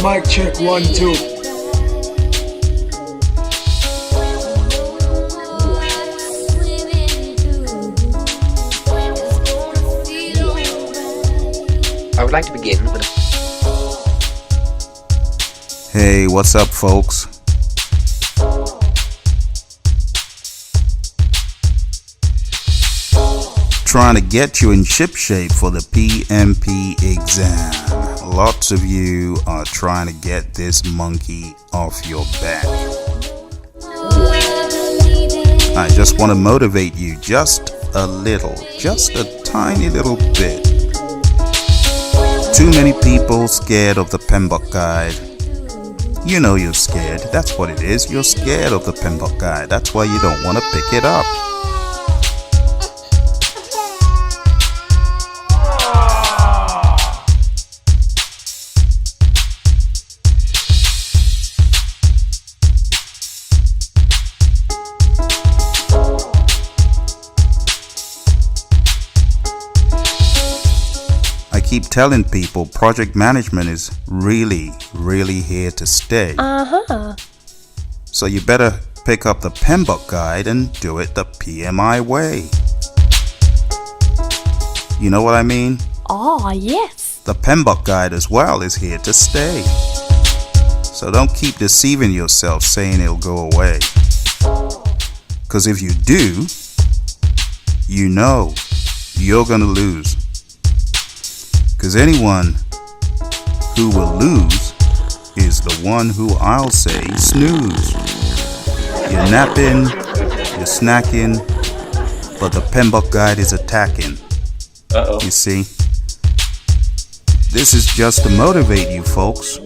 Mic check 1, 2. I would like to begin with Hey, what's up, folks? Trying to get you in shipshape for the PMP exam. Lots of you are trying to get this monkey off your back. I just want to motivate you just a little, just a tiny little bit. Too many people scared of the PMBOK guide. You know you're scared. That's what it is. You're scared of the PMBOK guide. That's why you don't want to pick it up. I keep telling people project management is really here to stay. So you better pick up the PMBOK guide and do it the PMI way. You know what I mean? Oh, yes. The PMBOK guide as well is here to stay. So don't keep deceiving yourself saying it'll go away. Because if you do, you know you're gonna lose. Because anyone who will lose is the one who I'll say snooze. You're napping, you're snacking, but the PMBOK guide is attacking. You see? This is just to motivate you folks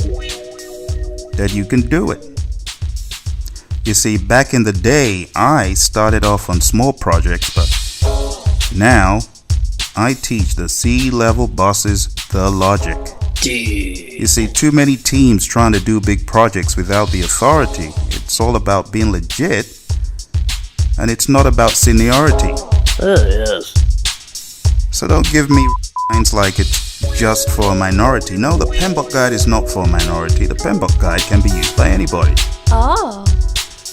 that you can do it. You see, back in the day, I started off on small projects, but now I teach the C-level bosses the logic. You see, too many teams trying to do big projects without the authority. It's all about being legit, and it's not about seniority. Yes. So don't give me lines like it's just for a minority. No, the PMBOK guide is not for a minority. The PMBOK guide can be used by anybody. Oh.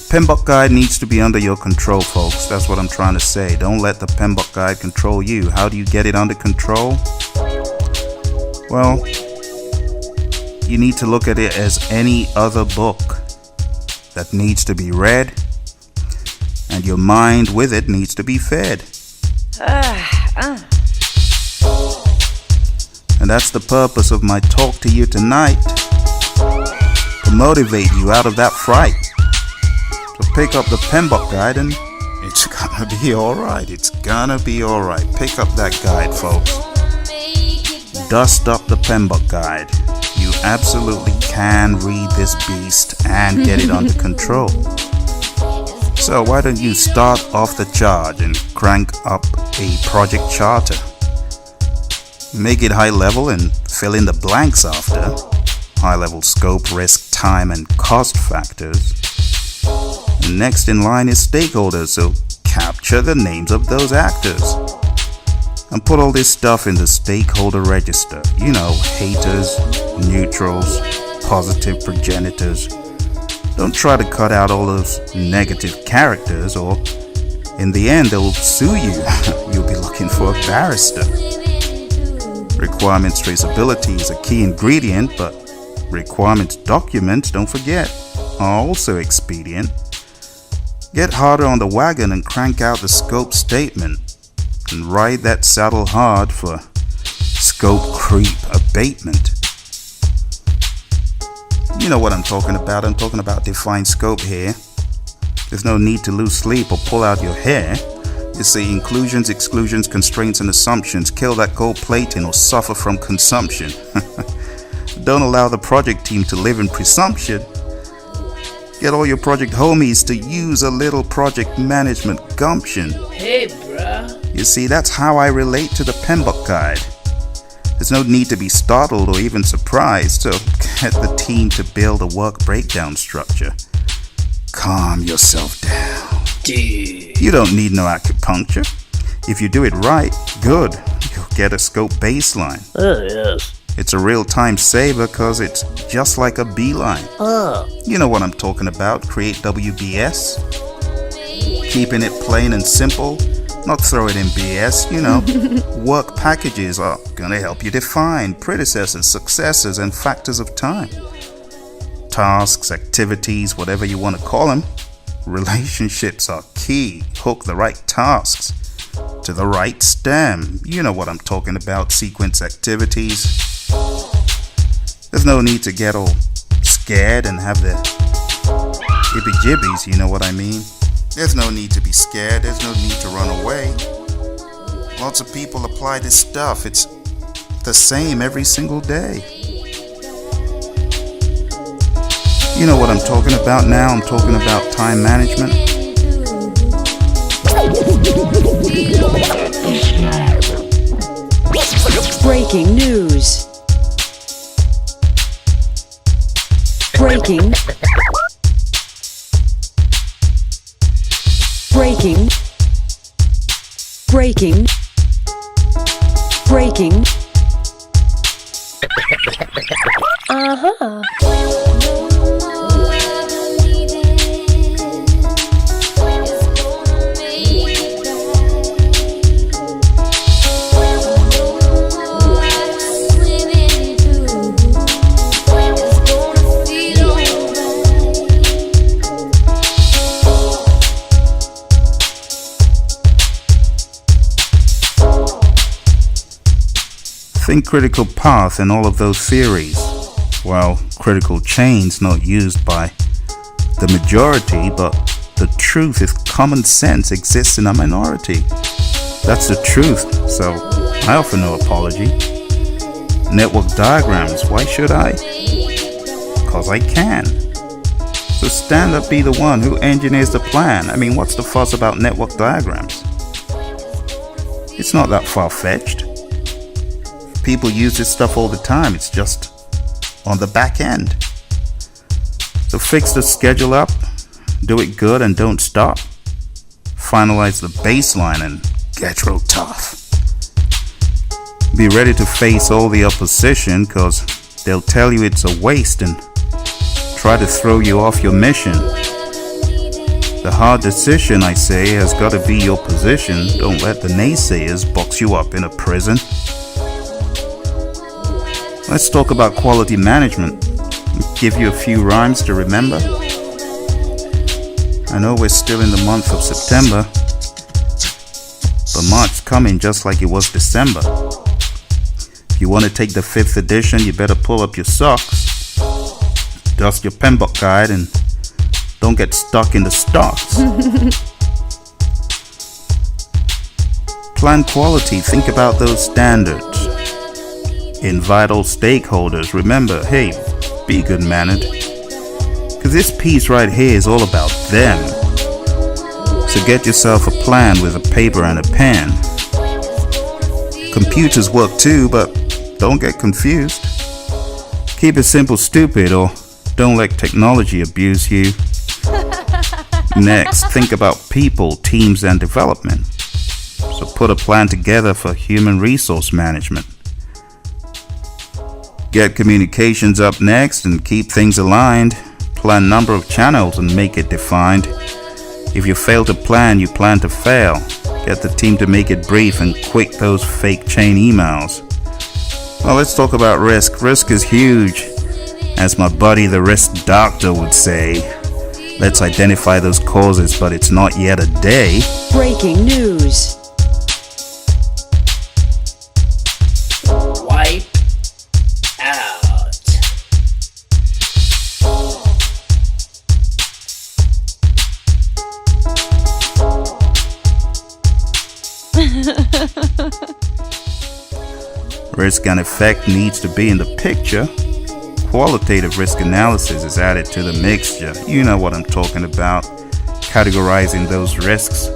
PMBOK guide needs to be under your control, folks. That's what I'm trying to say. Don't let the PMBOK guide control you. How do you get it under control? Well, you need to look at it as any other book that needs to be read, and your mind with it needs to be fed. And that's the purpose of my talk to you tonight, to motivate you out of that fright. So pick up the PMBOK guide and it's gonna be alright. It's gonna be alright. Pick up that guide, folks. Dust up the PMBOK guide. You absolutely can read this beast and get it under control. So why don't you start off the charge and crank up a project charter. Make it high level and fill in the blanks after. High level scope, risk, time and cost factors. Next in line is stakeholders, so capture the names of those actors. And put all this stuff in the stakeholder register. You know, haters, neutrals, positive progenitors. Don't try to cut out all those negative characters or in the end they'll sue you. You'll be looking for a barrister. Requirements traceability is a key ingredient, but requirements documents, don't forget, are also expedient. Get harder on the wagon and crank out the scope statement and ride that saddle hard for scope creep abatement. You know what I'm talking about. I'm talking about defined scope here. There's no need to lose sleep or pull out your hair. You see, inclusions, exclusions, constraints and assumptions. Kill that gold plating or suffer from consumption. Don't allow the project team to live in presumption. Get all your project homies to use a little project management gumption. Hey, bruh. You see, that's how I relate to the PMBOK guide. There's no need to be startled or even surprised, so get the team to build a work breakdown structure. Calm yourself down. Dude. You don't need no acupuncture. If you do it right, good. You'll get a scope baseline. Yes. It's a real time saver because it's just like a beeline. You know what I'm talking about. Create WBS. Keeping it plain and simple. Not throw it in BS, you know. Work packages are gonna help you define predecessors, successors, and factors of time. Tasks, activities, whatever you want to call them. Relationships are key. Hook the right tasks to the right stem. You know what I'm talking about. Sequence activities. There's no need to get all scared and have the jibby-jibbies, you know what I mean? There's no need to be scared. There's no need to run away. Lots of people apply this stuff. It's the same every single day. You know what I'm talking about now. I'm talking about time management. Breaking news. Breaking. Breaking. Breaking. Breaking. Uh-huh. Think critical path and all of those theories. Well, critical chain's not used by the majority, but the truth is common sense exists in a minority. That's the truth, so I offer no apology. Network diagrams, why should I? 'Cause I can. So stand up, be the one who engineers the plan. I mean, what's the fuss about network diagrams? It's not that far-fetched. People use this stuff all the time. It's just on the back end. So fix the schedule up, do it good and don't stop. Finalize the baseline and get real tough. Be ready to face all the opposition because they'll tell you it's a waste and try to throw you off your mission. The hard decision, I say, has got to be your position. Don't let the naysayers box you up in a prison. Let's talk about quality management. I'll give you a few rhymes to remember. I know we're still in the month of September, but March's coming just like it was December. If you want to take the 5th edition, you better pull up your socks, dust your PMBOK guide, and don't get stuck in the stocks. Plan quality, think about those standards. Invite all stakeholders. Remember, hey, be good-mannered. Because this piece right here is all about them. So get yourself a plan with a paper and a pen. Computers work too, but don't get confused. Keep it simple, stupid, or don't let technology abuse you. Next, think about people, teams, and development. So put a plan together for human resource management. Get communications up next and keep things aligned. Plan number of channels and make it defined. If you fail to plan, you plan to fail. Get the team to make it brief and quick those fake chain emails. Well, let's talk about risk. Risk is huge. As my buddy the risk doctor would say, let's identify those causes, but it's not yet a day. Breaking news. Wipe out. Risk and effect needs to be in the picture. Qualitative risk analysis is added to the mixture. You know what I'm talking about. Categorizing those risks.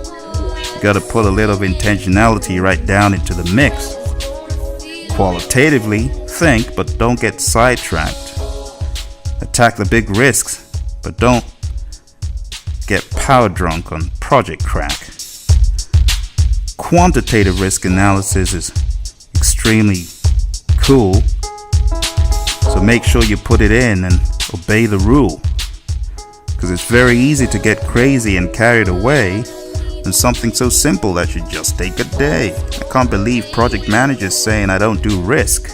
You gotta put a little of intentionality right down into the mix. Qualitatively, think, but don't get sidetracked. Attack the big risks, but don't get power drunk on project crack. Quantitative risk analysis is extremely cool. So make sure you put it in and obey the rule. Because it's very easy to get crazy and carried away on something so simple that should just take a day. I can't believe project managers saying I don't do risk.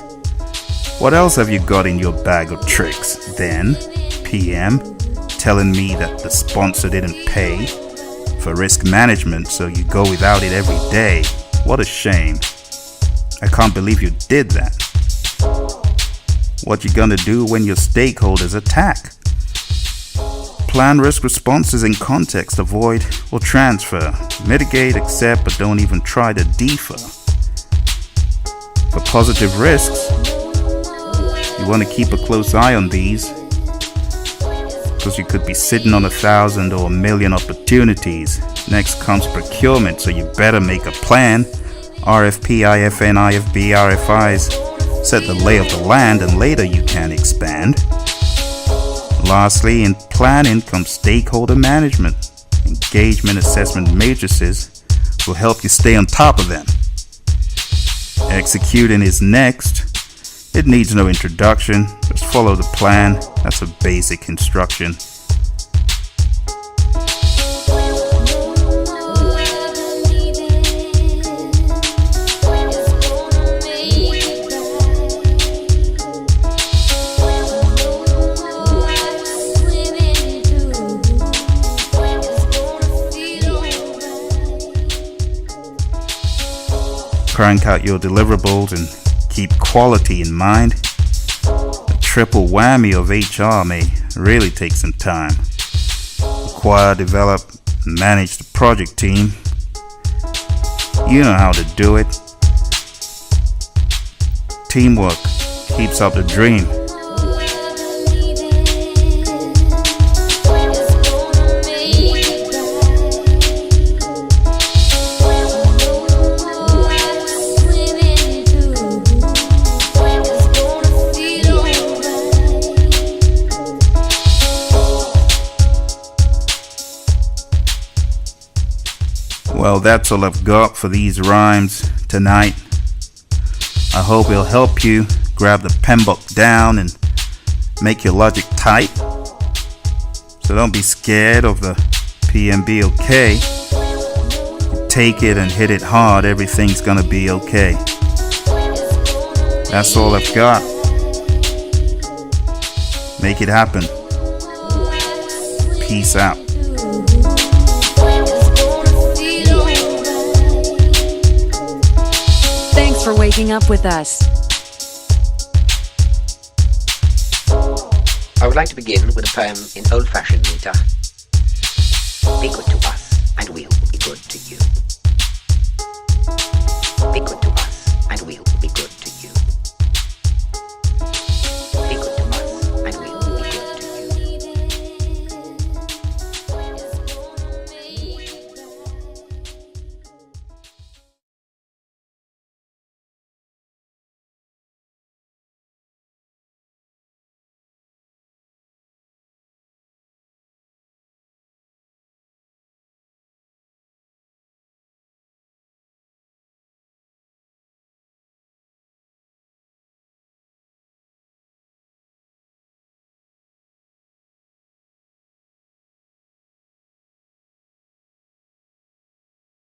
What else have you got in your bag of tricks? Then, PM, telling me that the sponsor didn't pay for risk management, so you go without it every day. What a shame. I can't believe you did that. What you gonna do when your stakeholders attack? Plan risk responses in context, avoid or transfer. Mitigate, accept, but don't even try to defer. For positive risks, you want to keep a close eye on these, because you could be sitting on 1,000 or 1,000,000 opportunities. Next comes procurement, so you better make a plan. RFP, IFN, IFB, RFIs set the lay of the land, and later you can expand. Lastly, in planning comes stakeholder management. Engagement assessment matrices will help you stay on top of them. Executing is next. It needs no introduction. Just follow the plan. That's a basic instruction. Crank out your deliverables and keep quality in mind. The triple whammy of HR may really take some time. Acquire, develop, and manage the project team. You know how to do it. Teamwork keeps up the dream. Well, that's all I've got for these rhymes tonight. I hope it'll help you grab the PMBOK down and make your logic tight. So don't be scared of the PMBOK. Take it and hit it hard, everything's gonna be okay. That's all I've got. Make it happen. Peace out. Thanks for waking up with us. I would like to begin with a poem in old-fashioned meter. Be good to us, and we'll be good to you.